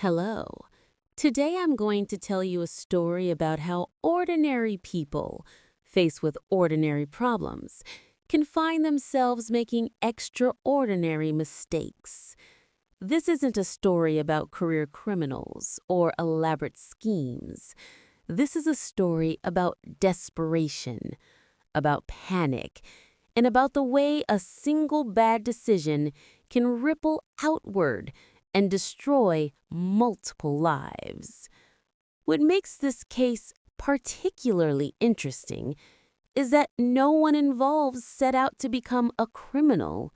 Hello. Today I'm going to tell you a story about how ordinary people, faced with ordinary problems, can find themselves making extraordinary mistakes. This isn't a story about career criminals or elaborate schemes. This is a story about desperation, about panic, and about the way a single bad decision can ripple outward and destroy multiple lives. What makes this case particularly interesting is that no one involved set out to become a criminal.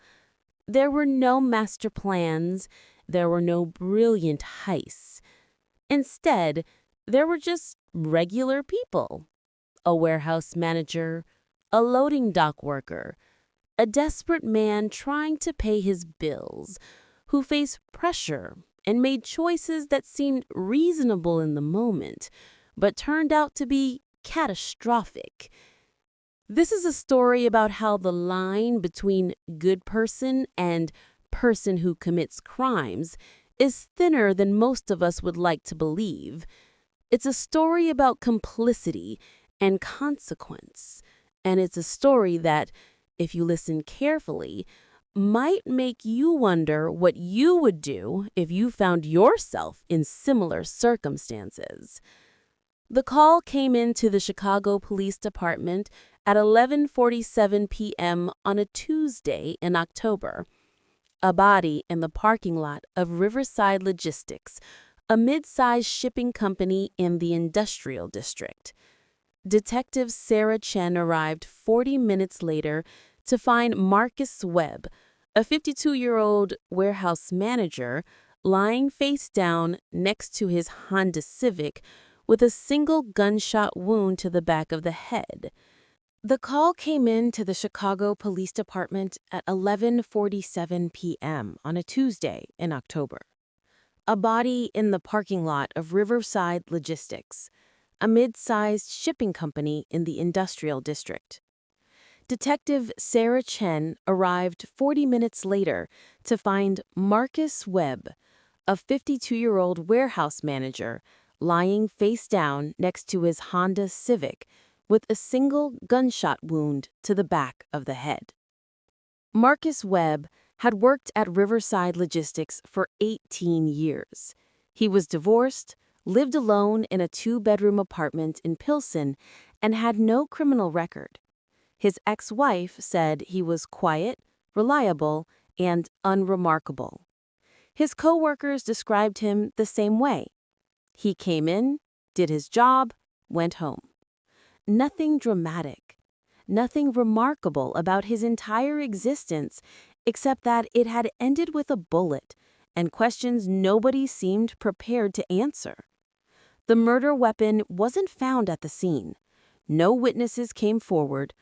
There were no master plans, there were no brilliant heists. Instead, there were just regular people. A warehouse manager, a loading dock worker, a desperate man trying to pay his bills, who faced pressure and made choices that seemed reasonable in the moment, but turned out to be catastrophic. This is a story about how the line between good person and person who commits crimes is thinner than most of us would like to believe. It's a story about complicity and consequence, and it's a story that, if you listen carefully, might make you wonder what you would do if you found yourself in similar circumstances. The call came into the Chicago Police Department at 11:47 p.m. on a Tuesday in October. A body in the parking lot of Riverside Logistics, a mid-sized shipping company in the industrial district. Detective Sarah Chen arrived 40 minutes later to find Marcus Webb, a 52-year-old warehouse manager, lying face down next to his Honda Civic with a single gunshot wound to the back of the head. The call came in to the Chicago Police Department at 11:47 p.m. on a Tuesday in October. A body in the parking lot of Riverside Logistics, a mid-sized shipping company in the industrial district. Detective Sarah Chen arrived 40 minutes later to find Marcus Webb, a 52-year-old warehouse manager, lying face down next to his Honda Civic with a single gunshot wound to the back of the head. Marcus Webb had worked at Riverside Logistics for 18 years. He was divorced, lived alone in a 2-bedroom apartment in Pilsen, and had no criminal record. His ex-wife said he was quiet, reliable, and unremarkable. His co-workers described him the same way. He came in, did his job, went home. Nothing dramatic, nothing remarkable about his entire existence except that it had ended with a bullet and questions nobody seemed prepared to answer. The murder weapon wasn't found at the scene. No witnesses came forward.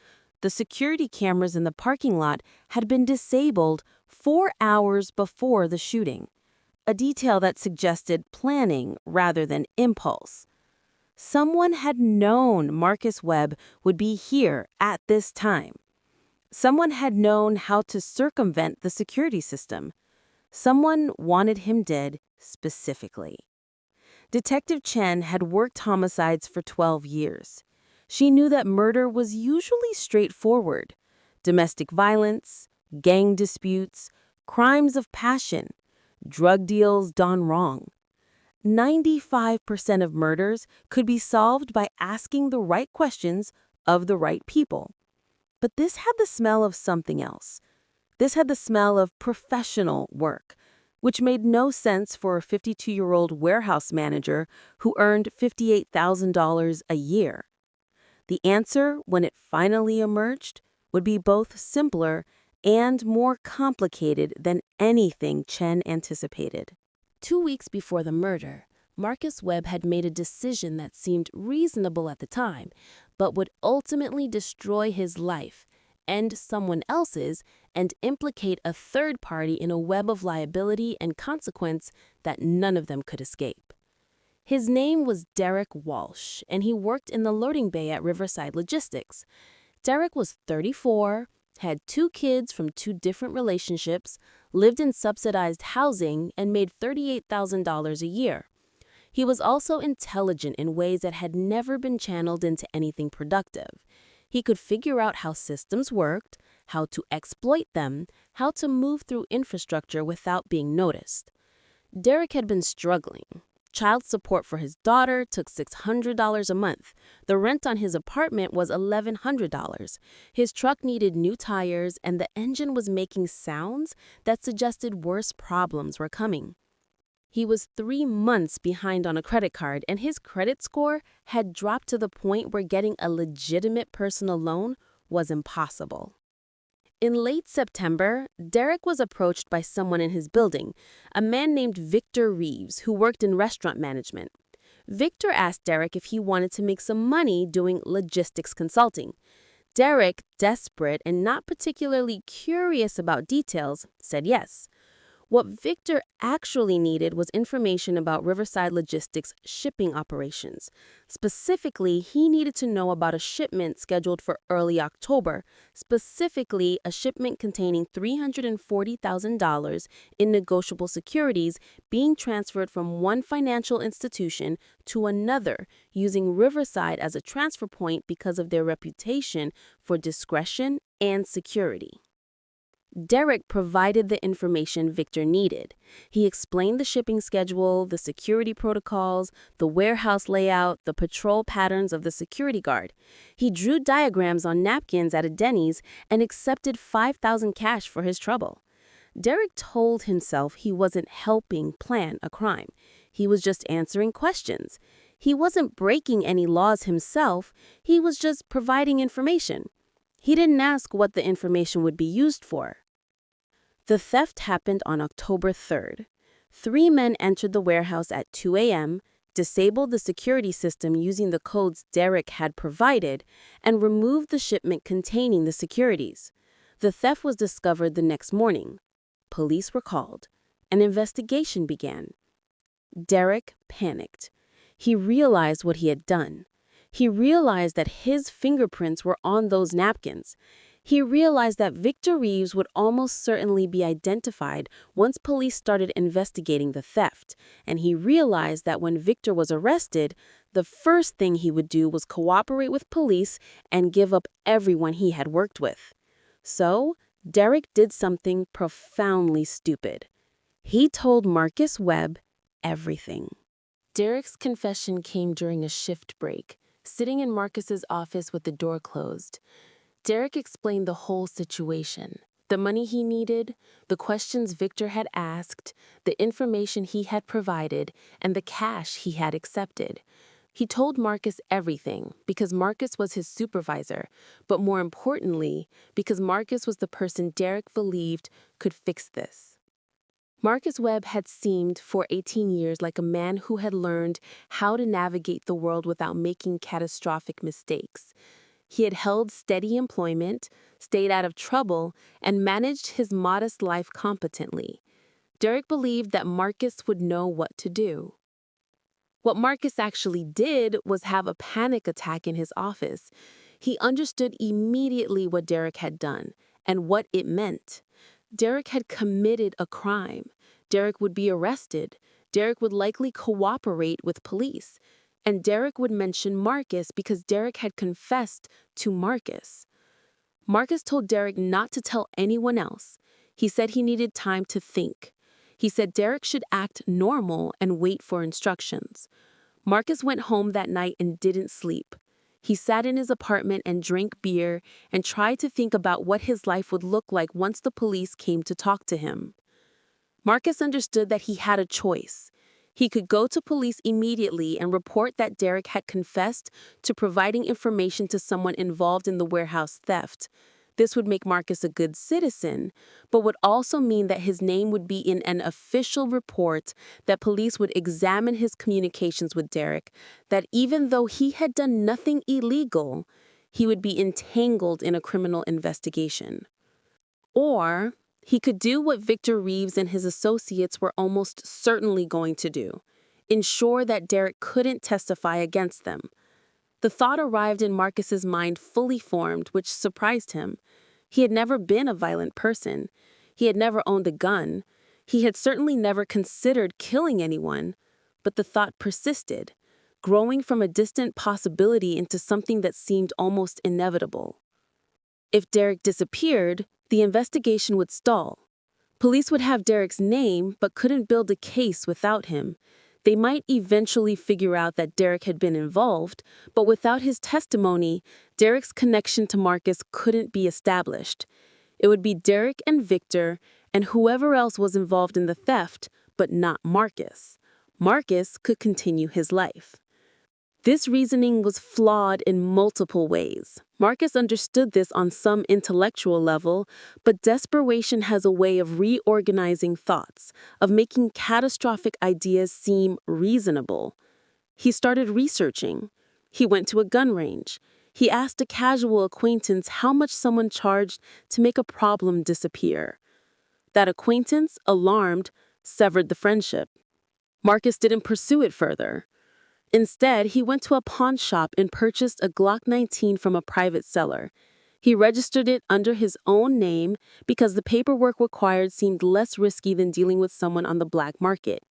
The security cameras in the parking lot had been disabled 4 hours before the shooting, a detail that suggested planning rather than impulse. Someone had known Marcus Webb would be here at this time. Someone had known how to circumvent the security system. Someone wanted him dead specifically. Detective Chen had worked homicides for 12 years. She knew that murder was usually straightforward: domestic violence, gang disputes, crimes of passion, drug deals done wrong. 95% of murders could be solved by asking the right questions of the right people. But this had the smell of something else. This had the smell of professional work, which made no sense for a 52-year-old warehouse manager who earned $58,000 a year. The answer, when it finally emerged, would be both simpler and more complicated than anything Chen anticipated. 2 weeks before the murder, Marcus Webb had made a decision that seemed reasonable at the time, but would ultimately destroy his life, end someone else's, and implicate a third party in a web of liability and consequence that none of them could escape. His name was Derek Walsh, and he worked in the loading bay at Riverside Logistics. Derek was 34, had 2 kids from 2 different relationships, lived in subsidized housing, and made $38,000 a year. He was also intelligent in ways that had never been channeled into anything productive. He could figure out how systems worked, how to exploit them, how to move through infrastructure without being noticed. Derek had been struggling. Child support for his daughter took $600 a month. The rent on his apartment was $1,100. His truck needed new tires, and the engine was making sounds that suggested worse problems were coming. He was 3 months behind on a credit card, and his credit score had dropped to the point where getting a legitimate personal loan was impossible. In late September, Derek was approached by someone in his building, a man named Victor Reeves, who worked in restaurant management. Victor asked Derek if he wanted to make some money doing logistics consulting. Derek, desperate and not particularly curious about details, said yes. What Victor actually needed was information about Riverside Logistics' shipping operations. Specifically, he needed to know about a shipment scheduled for early October, specifically a shipment containing $340,000 in negotiable securities being transferred from one financial institution to another, using Riverside as a transfer point because of their reputation for discretion and security. Derek provided the information Victor needed. He explained the shipping schedule, the security protocols, the warehouse layout, the patrol patterns of the security guard. He drew diagrams on napkins at a Denny's and accepted $5,000 cash for his trouble. Derek told himself he wasn't helping plan a crime. He was just answering questions. He wasn't breaking any laws himself. He was just providing information. He didn't ask what the information would be used for. The theft happened on October 3rd. 3 men entered the warehouse at 2 a.m., disabled the security system using the codes Derek had provided, and removed the shipment containing the securities. The theft was discovered the next morning. Police were called. An investigation began. Derek panicked. He realized what he had done. He realized that his fingerprints were on those napkins. He realized that Victor Reeves would almost certainly be identified once police started investigating the theft, and he realized that when Victor was arrested, the first thing he would do was cooperate with police and give up everyone he had worked with. So, Derek did something profoundly stupid. He told Marcus Webb everything. Derek's confession came during a shift break, sitting in Marcus's office with the door closed. Derek explained the whole situation, the money he needed, the questions Victor had asked, the information he had provided, and the cash he had accepted. He told Marcus everything because Marcus was his supervisor, but more importantly, because Marcus was the person Derek believed could fix this. Marcus Webb had seemed for 18 years like a man who had learned how to navigate the world without making catastrophic mistakes. He had held steady employment, stayed out of trouble, and managed his modest life competently. Derek believed that Marcus would know what to do. What Marcus actually did was have a panic attack in his office. He understood immediately what Derek had done and what it meant. Derek had committed a crime. Derek would be arrested. Derek would likely cooperate with police. And Derek would mention Marcus because Derek had confessed to Marcus. Marcus told Derek not to tell anyone else. He said he needed time to think. He said Derek should act normal and wait for instructions. Marcus went home that night and didn't sleep. He sat in his apartment and drank beer and tried to think about what his life would look like once the police came to talk to him. Marcus understood that he had a choice. He could go to police immediately and report that Derek had confessed to providing information to someone involved in the warehouse theft. This would make Marcus a good citizen, but would also mean that his name would be in an official report, that police would examine his communications with Derek, that even though he had done nothing illegal, he would be entangled in a criminal investigation. Or he could do what Victor Reeves and his associates were almost certainly going to do, ensure that Derek couldn't testify against them. The thought arrived in Marcus's mind fully formed, which surprised him. He had never been a violent person. He had never owned a gun. He had certainly never considered killing anyone. But the thought persisted, growing from a distant possibility into something that seemed almost inevitable. If Derek disappeared, the investigation would stall. Police would have Derek's name, but couldn't build a case without him. They might eventually figure out that Derek had been involved, but without his testimony, Derek's connection to Marcus couldn't be established. It would be Derek and Victor and whoever else was involved in the theft, but not Marcus. Marcus could continue his life. This reasoning was flawed in multiple ways. Marcus understood this on some intellectual level, but desperation has a way of reorganizing thoughts, of making catastrophic ideas seem reasonable. He started researching. He went to a gun range. He asked a casual acquaintance how much someone charged to make a problem disappear. That acquaintance, alarmed, severed the friendship. Marcus didn't pursue it further. Instead, he went to a pawn shop and purchased a Glock 19 from a private seller. He registered it under his own name because the paperwork required seemed less risky than dealing with someone on the black market.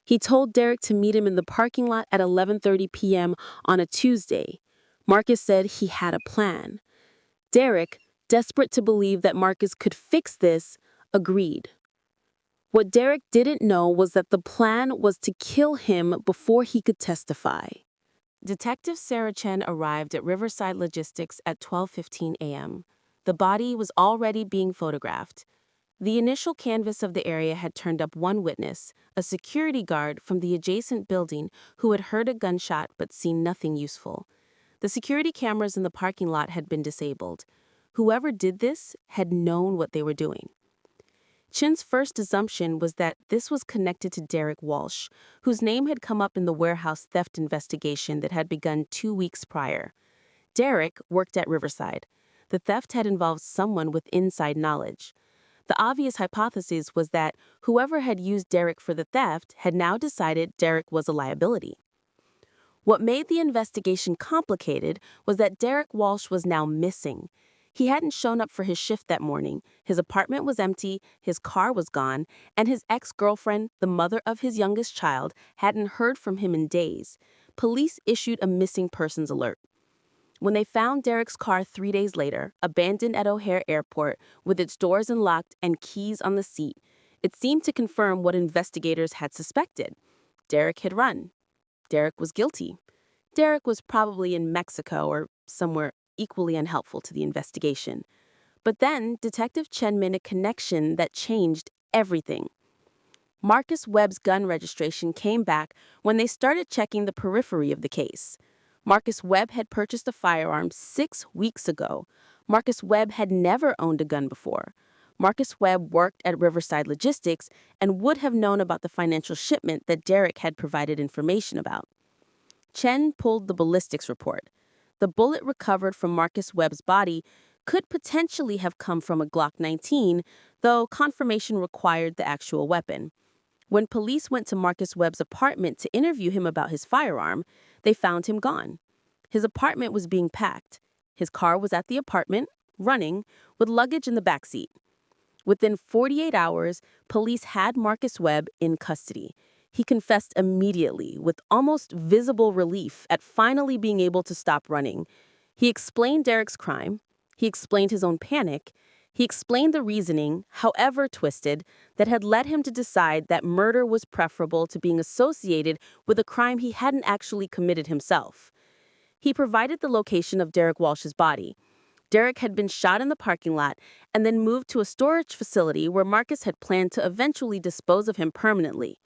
He told Derek to meet him in the parking lot at 11:30 p.m. on a Tuesday. Marcus said he had a plan. Derek, desperate to believe that Marcus could fix this, agreed. What Derek didn't know was that the plan was to kill him before he could testify. Detective Sarah Chen arrived at Riverside Logistics at 12:15 a.m. The body was already being photographed. The initial canvass of the area had turned up one witness, a security guard from the adjacent building who had heard a gunshot but seen nothing useful. The security cameras in the parking lot had been disabled. Whoever did this had known what they were doing. Chin's first assumption was that this was connected to Derek Walsh, whose name had come up in the warehouse theft investigation that had begun 2 weeks prior. Derek worked at Riverside. The theft had involved someone with inside knowledge. The obvious hypothesis was that whoever had used Derek for the theft had now decided Derek was a liability. What made the investigation complicated was that Derek Walsh was now missing. He hadn't shown up for his shift that morning. His apartment was empty, his car was gone, and his ex-girlfriend, the mother of his youngest child, hadn't heard from him in days. Police issued a missing persons alert. When they found Derek's car 3 days later, abandoned at O'Hare Airport, with its doors unlocked and keys on the seat, it seemed to confirm what investigators had suspected. Derek had run. Derek was guilty. Derek was probably in Mexico or somewhere equally unhelpful to the investigation. But then Detective Chen made a connection that changed everything. Marcus Webb's gun registration came back when they started checking the periphery of the case. Marcus Webb had purchased a firearm 6 weeks ago. Marcus Webb had never owned a gun before. Marcus Webb worked at Riverside Logistics and would have known about the financial shipment that Derek had provided information about. Chen pulled the ballistics report. The bullet recovered from Marcus Webb's body could potentially have come from a Glock 19, though confirmation required the actual weapon. When police went to Marcus Webb's apartment to interview him about his firearm, they found him gone. His apartment was being packed. His car was at the apartment, running, with luggage in the backseat. Within 48 hours, police had Marcus Webb in custody. He confessed immediately, with almost visible relief at finally being able to stop running. He explained Derek's crime. He explained his own panic. He explained the reasoning, however twisted, that had led him to decide that murder was preferable to being associated with a crime he hadn't actually committed himself. He provided the location of Derek Walsh's body. Derek had been shot in the parking lot and then moved to a storage facility where Marcus had planned to eventually dispose of him permanently.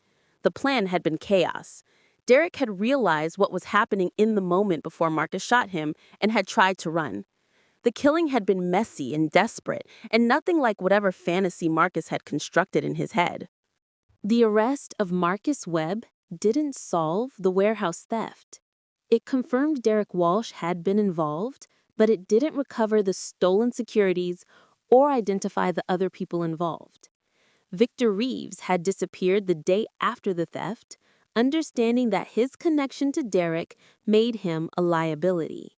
The plan had been chaos. Derek had realized what was happening in the moment before Marcus shot him and had tried to run. The killing had been messy and desperate, and nothing like whatever fantasy Marcus had constructed in his head. The arrest of Marcus Webb didn't solve the warehouse theft. It confirmed Derek Walsh had been involved, but it didn't recover the stolen securities or identify the other people involved. Victor Reeves had disappeared the day after the theft, understanding that his connection to Derek made him a liability.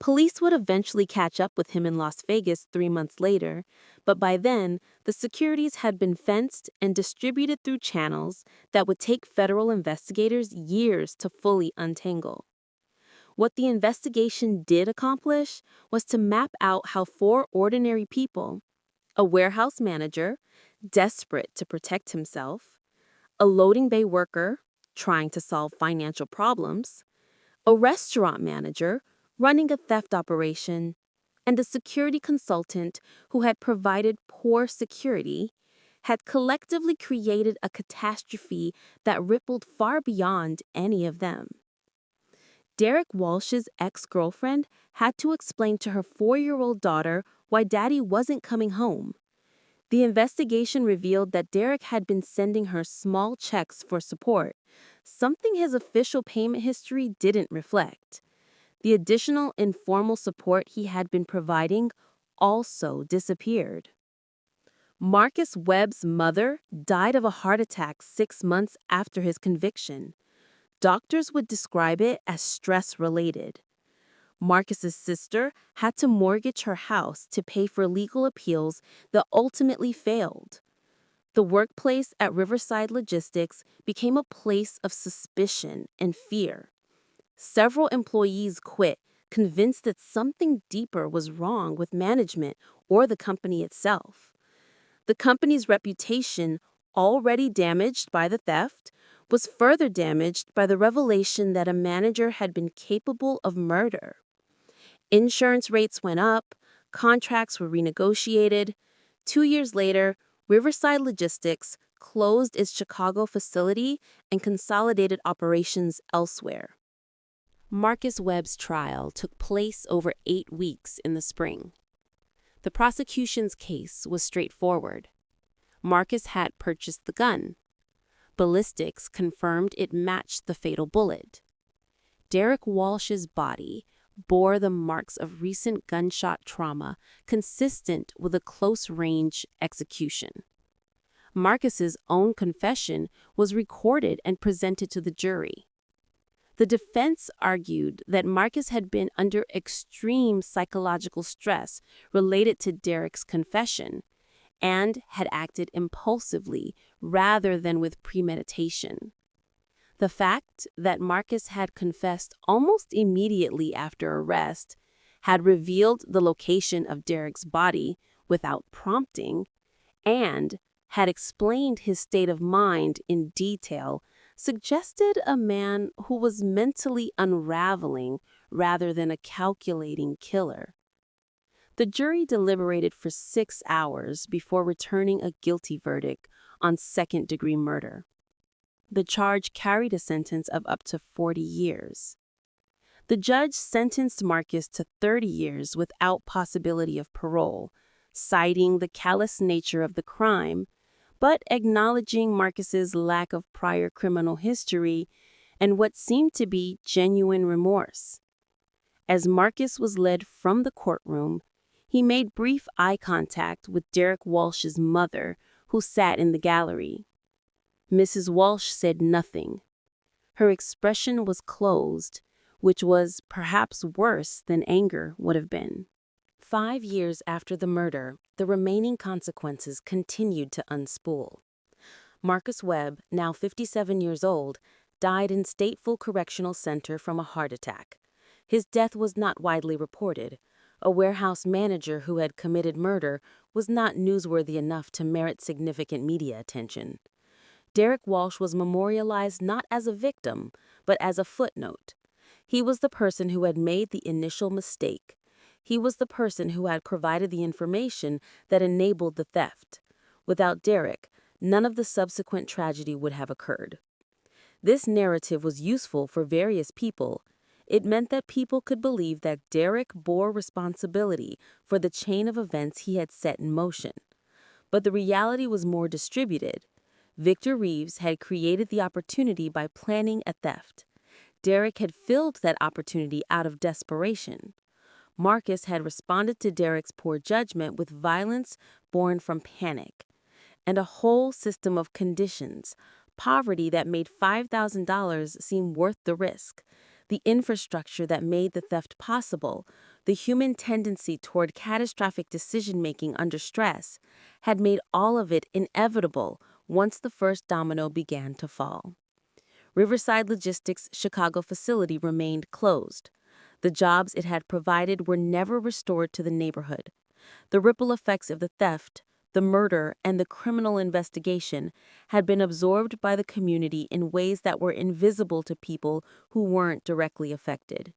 Police would eventually catch up with him in Las Vegas 3 months later, but by then, the securities had been fenced and distributed through channels that would take federal investigators years to fully untangle. What the investigation did accomplish was to map out how four ordinary people, a warehouse manager, desperate to protect himself, a loading bay worker, trying to solve financial problems, a restaurant manager, running a theft operation, and a security consultant who had provided poor security, had collectively created a catastrophe that rippled far beyond any of them. Derek Walsh's ex-girlfriend had to explain to her 4-year-old daughter why Daddy wasn't coming home. The investigation revealed that Derek had been sending her small checks for support, something his official payment history didn't reflect. The additional informal support he had been providing also disappeared. Marcus Webb's mother died of a heart attack 6 months after his conviction. Doctors would describe it as stress-related. Marcus's sister had to mortgage her house to pay for legal appeals that ultimately failed. The workplace at Riverside Logistics became a place of suspicion and fear. Several employees quit, convinced that something deeper was wrong with management or the company itself. The company's reputation, already damaged by the theft, was further damaged by the revelation that a manager had been capable of murder. Insurance rates went up, contracts were renegotiated. 2 years later, Riverside Logistics closed its Chicago facility and consolidated operations elsewhere. Marcus Webb's trial took place over 8 weeks in the spring. The prosecution's case was straightforward. Marcus had purchased the gun. Ballistics confirmed it matched the fatal bullet. Derek Walsh's body bore the marks of recent gunshot trauma consistent with a close-range execution. Marcus's own confession was recorded and presented to the jury. The defense argued that Marcus had been under extreme psychological stress related to Derek's confession and had acted impulsively rather than with premeditation. The fact that Marcus had confessed almost immediately after arrest, had revealed the location of Derek's body without prompting, and had explained his state of mind in detail suggested a man who was mentally unraveling rather than a calculating killer. The jury deliberated for 6 hours before returning a guilty verdict on second-degree murder. The charge carried a sentence of up to 40 years. The judge sentenced Marcus to 30 years without possibility of parole, citing the callous nature of the crime, but acknowledging Marcus's lack of prior criminal history and what seemed to be genuine remorse. As Marcus was led from the courtroom, he made brief eye contact with Derek Walsh's mother, who sat in the gallery. Mrs. Walsh said nothing. Her expression was closed, which was perhaps worse than anger would have been. 5 years after the murder, the remaining consequences continued to unspool. Marcus Webb, now 57 years old, died in Stateville Correctional Center from a heart attack. His death was not widely reported. A warehouse manager who had committed murder was not newsworthy enough to merit significant media attention. Derek Walsh was memorialized not as a victim, but as a footnote. He was the person who had made the initial mistake. He was the person who had provided the information that enabled the theft. Without Derek, none of the subsequent tragedy would have occurred. This narrative was useful for various people. It meant that people could believe that Derek bore responsibility for the chain of events he had set in motion. But the reality was more distributed. Victor Reeves had created the opportunity by planning a theft. Derek had filled that opportunity out of desperation. Marcus had responded to Derek's poor judgment with violence born from panic. And a whole system of conditions, poverty that made $5,000 seem worth the risk, the infrastructure that made the theft possible, the human tendency toward catastrophic decision-making under stress, had made all of it inevitable once the first domino began to fall. Riverside Logistics' Chicago facility remained closed. The jobs it had provided were never restored to the neighborhood. The ripple effects of the theft, the murder, and the criminal investigation had been absorbed by the community in ways that were invisible to people who weren't directly affected.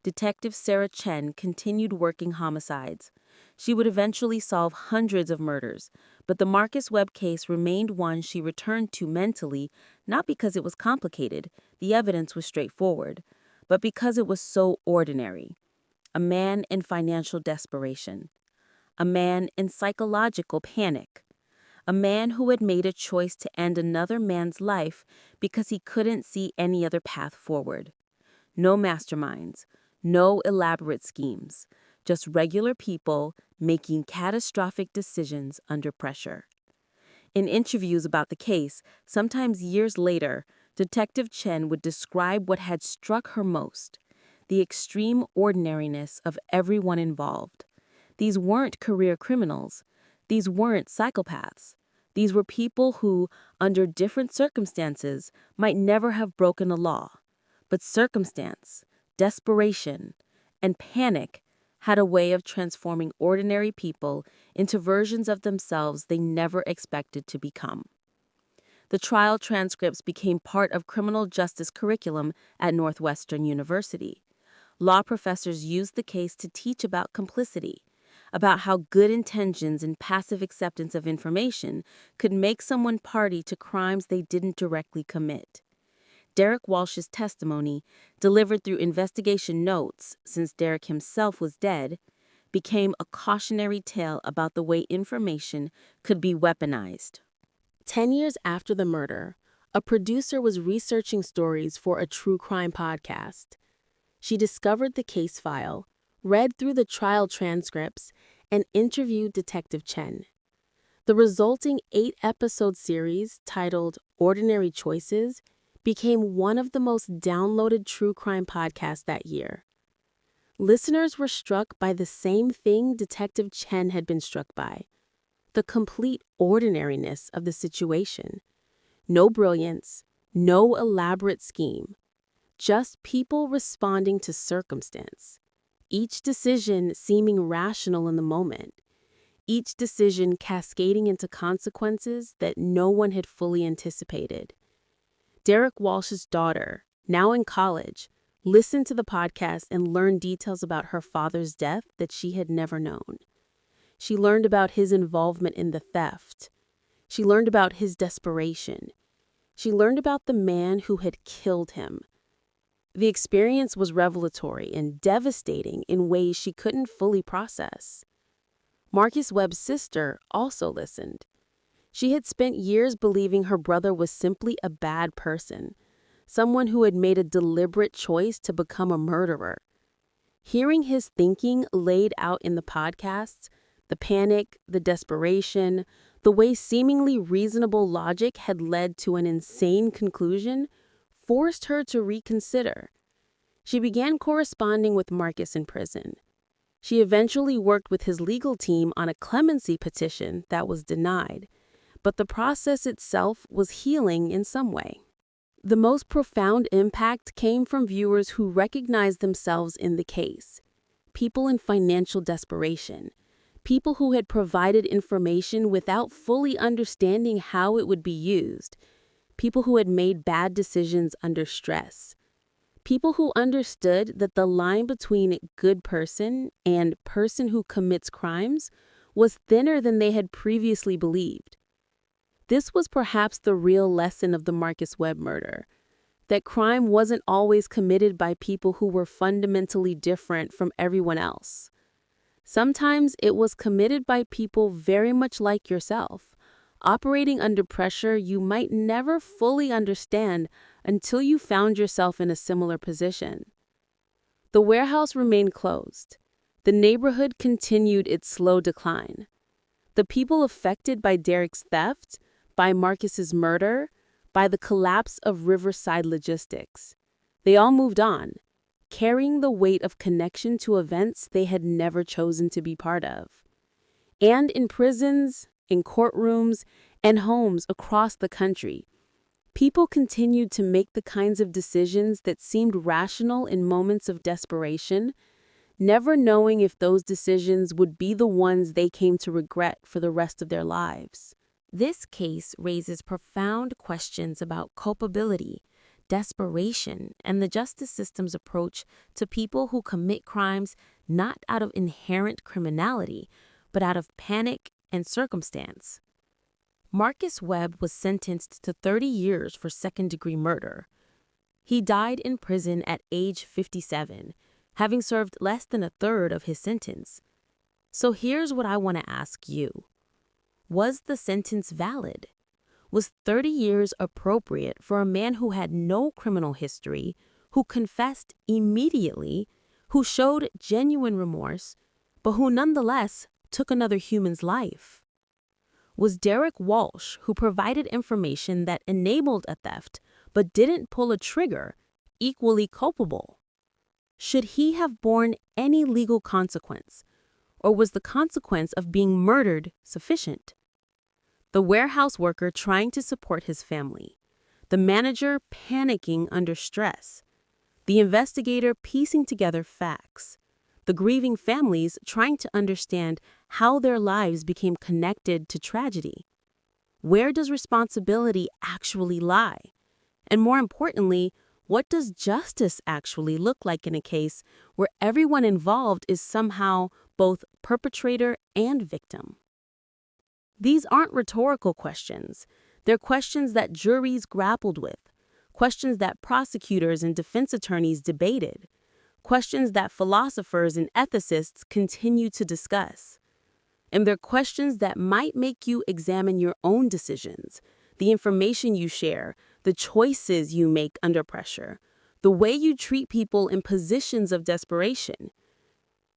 Detective Sarah Chen continued working homicides. She would eventually solve hundreds of murders, but the Marcus Webb case remained one she returned to mentally, not because it was complicated, the evidence was straightforward, but because it was so ordinary. A man in financial desperation. A man in psychological panic. A man who had made a choice to end another man's life because he couldn't see any other path forward. No masterminds, no elaborate schemes, just regular people making catastrophic decisions under pressure. In interviews about the case, sometimes years later, Detective Chen would describe what had struck her most: the extreme ordinariness of everyone involved. These weren't career criminals. These weren't psychopaths. These were people who, under different circumstances, might never have broken a law. But circumstance, desperation, and panic had a way of transforming ordinary people into versions of themselves they never expected to become. The trial transcripts became part of criminal justice curriculum at Northwestern University. Law professors used the case to teach about complicity, about how good intentions and passive acceptance of information could make someone party to crimes they didn't directly commit. Derek Walsh's testimony, delivered through investigation notes since Derek himself was dead, became a cautionary tale about the way information could be weaponized. 10 years after the murder, a producer was researching stories for a true crime podcast. She discovered the case file, read through the trial transcripts, and interviewed Detective Chen. The resulting 8-episode series, titled Ordinary Choices, became one of the most downloaded true crime podcasts that year. Listeners were struck by the same thing Detective Chen had been struck by: the complete ordinariness of the situation. No brilliance, no elaborate scheme, just people responding to circumstance. Each decision seeming rational in the moment. Each decision cascading into consequences that no one had fully anticipated. Derek Walsh's daughter, now in college, listened to the podcast and learned details about her father's death that she had never known. She learned about his involvement in the theft. She learned about his desperation. She learned about the man who had killed him. The experience was revelatory and devastating in ways she couldn't fully process. Marcus Webb's sister also listened. She had spent years believing her brother was simply a bad person, someone who had made a deliberate choice to become a murderer. Hearing his thinking laid out in the podcasts, the panic, the desperation, the way seemingly reasonable logic had led to an insane conclusion, forced her to reconsider. She began corresponding with Marcus in prison. She eventually worked with his legal team on a clemency petition that was denied, but the process itself was healing in some way. The most profound impact came from viewers who recognized themselves in the case. People in financial desperation. People who had provided information without fully understanding how it would be used. People who had made bad decisions under stress. People who understood that the line between good person and person who commits crimes was thinner than they had previously believed. This was perhaps the real lesson of the Marcus Webb murder, that crime wasn't always committed by people who were fundamentally different from everyone else. Sometimes it was committed by people very much like yourself, operating under pressure you might never fully understand until you found yourself in a similar position. The warehouse remained closed. The neighborhood continued its slow decline. The people affected by Derek's theft, by Marcus's murder, by the collapse of Riverside Logistics, They all moved on, carrying the weight of connection to events they had never chosen to be part of. And in prisons, in courtrooms, and homes across the country, people continued to make the kinds of decisions that seemed rational in moments of desperation, never knowing if those decisions would be the ones they came to regret for the rest of their lives. This case raises profound questions about culpability, desperation, and the justice system's approach to people who commit crimes not out of inherent criminality, but out of panic and circumstance. Marcus Webb was sentenced to 30 years for second-degree murder. He died in prison at age 57, having served less than a third of his sentence. So here's what I want to ask you. Was the sentence valid? Was 30 years appropriate for a man who had no criminal history, who confessed immediately, who showed genuine remorse, but who nonetheless took another human's life? Was Derek Walsh, who provided information that enabled a theft but didn't pull a trigger, equally culpable? Should he have borne any legal consequence, or was the consequence of being murdered sufficient? The warehouse worker trying to support his family, the manager panicking under stress, the investigator piecing together facts, the grieving families trying to understand how their lives became connected to tragedy. Where does responsibility actually lie? And more importantly, what does justice actually look like in a case where everyone involved is somehow both perpetrator and victim? These aren't rhetorical questions. They're questions that juries grappled with, questions that prosecutors and defense attorneys debated, questions that philosophers and ethicists continue to discuss. And they're questions that might make you examine your own decisions, the information you share, the choices you make under pressure, the way you treat people in positions of desperation.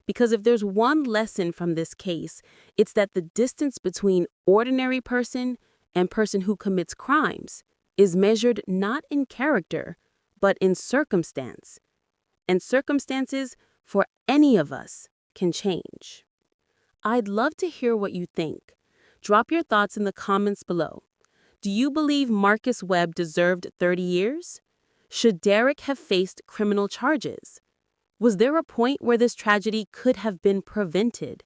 Because if there's one lesson from this case, it's that the distance between ordinary person and person who commits crimes is measured not in character, but in circumstance. And circumstances for any of us can change. I'd love to hear what you think. Drop your thoughts in the comments below. Do you believe Marcus Webb deserved 30 years? Should Derek have faced criminal charges? Was there a point where this tragedy could have been prevented?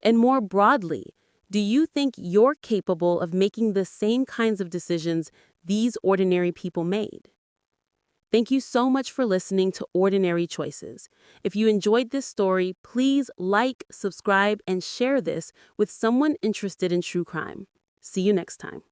And more broadly, do you think you're capable of making the same kinds of decisions these ordinary people made? Thank you so much for listening to Ordinary Choices. If you enjoyed this story, please like, subscribe, and share this with someone interested in true crime. See you next time.